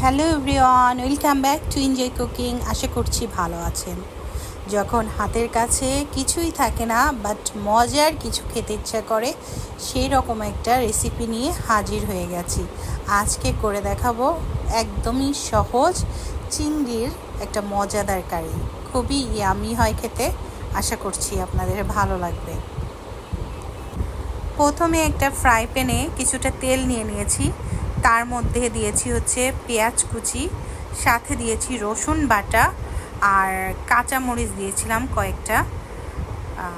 Hello everyone, welcome back to Enjoy Cooking. আশা করছি ভালো আছেন। যখন হাতের কাছে কিছুই থাকে না বাট মজার কিছু খেতে ইচ্ছা করে, সেই রকম একটা রেসিপি নিয়ে হাজির হয়ে গেছি। আজকে করে দেখাবো একদমই সহজ চিংড়ির একটা মজাদার কারি। খুবই ইয়ামি হয় খেতে, আশা করছি আপনাদের ভালো লাগবে। প্রথমে একটা ফ্রাই প্যানে কিছুটা তেল নিয়ে নিয়েছি, তার মধ্যে দিয়েছি হচ্ছে পেঁয়াজ কুচি, সাথে দিয়েছি রসুন বাটা আর কাঁচামরিচ দিয়েছিলাম কয়েকটা।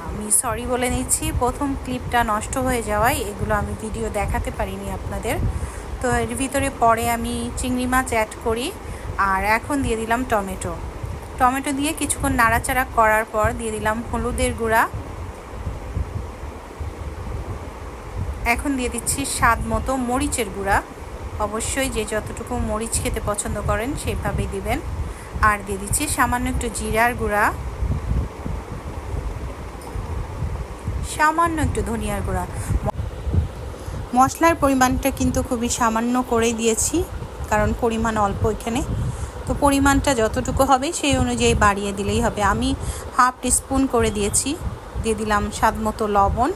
আমি সরি বলে নিচ্ছি, প্রথম ক্লিপটা নষ্ট হয়ে যাওয়ায় এগুলো আমি ভিডিও দেখাতে পারিনি আপনাদের। তো এর ভিতরে পরে আমি চিংড়ি মাছ অ্যাড করি। আর এখন দিয়ে দিলাম টমেটো দিয়ে কিছুক্ষণ নাড়াচাড়া করার পর দিয়ে দিলাম হলুদের গুঁড়া। এখন দিয়ে দিচ্ছি স্বাদ মতো মরিচের গুঁড়া। অবশ্যই যে যতটুকু মরিচ খেতে পছন্দ করেন সেইভাবেই দিবেন। আর দিয়ে দিচ্ছি সামান্য একটু জিরার গুঁড়া, সামান্য একটু ধনিয়ার গুঁড়া। মশলার পরিমাণটা কিন্তু খুবই সামান্য করেই দিয়েছি, কারণ পরিমাণ অল্প এখানে। তো পরিমাণটা যতটুকু হবে সেই অনুযায়ী বাড়িয়ে দিলেই হবে। আমি হাফ টিস্পুন করে দিয়েছি। দিয়ে দিলাম স্বাদ মতো লবণ।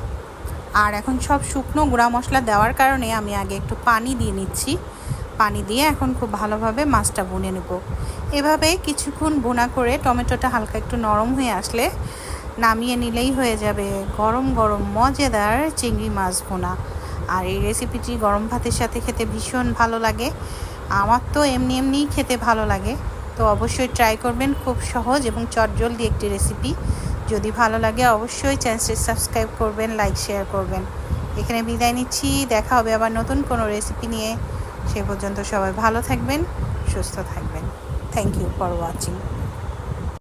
আর এখন সব শুকনো গুঁড়া মশলা দেওয়ার কারণে আমি আগে একটু পানি দিয়ে নিচ্ছি। পানি দিয়ে এখন খুব ভালোভাবে মাছটা ভুনে নেব। এভাবে কিছুক্ষণ ভুনা করে টমেটোটা হালকা একটু নরম হয়ে আসলে নামিয়ে নিলেই হয়ে যাবে গরম গরম মজাদার চিংড়ি মাছ ভুনা। আর এই রেসিপিটি গরম ভাতের সাথে খেতে ভীষণ ভালো লাগে। আমার তো এমনিই খেতে ভালো লাগে। তো অবশ্যই ট্রাই করবেন, খুব সহজ এবং চটজলদি একটি রেসিপি। যদি ভালো লাগে অবশ্যই চ্যানেলটি সাবস্ক্রাইব করবেন, লাইক শেয়ার করবেন। এখানে বিদায় নিচ্ছি, দেখা হবে আবার নতুন কোনো রেসিপি নিয়ে। সে পর্যন্ত সবাই ভালো থাকবেন, সুস্থ থাকবেন। Thank you for watching.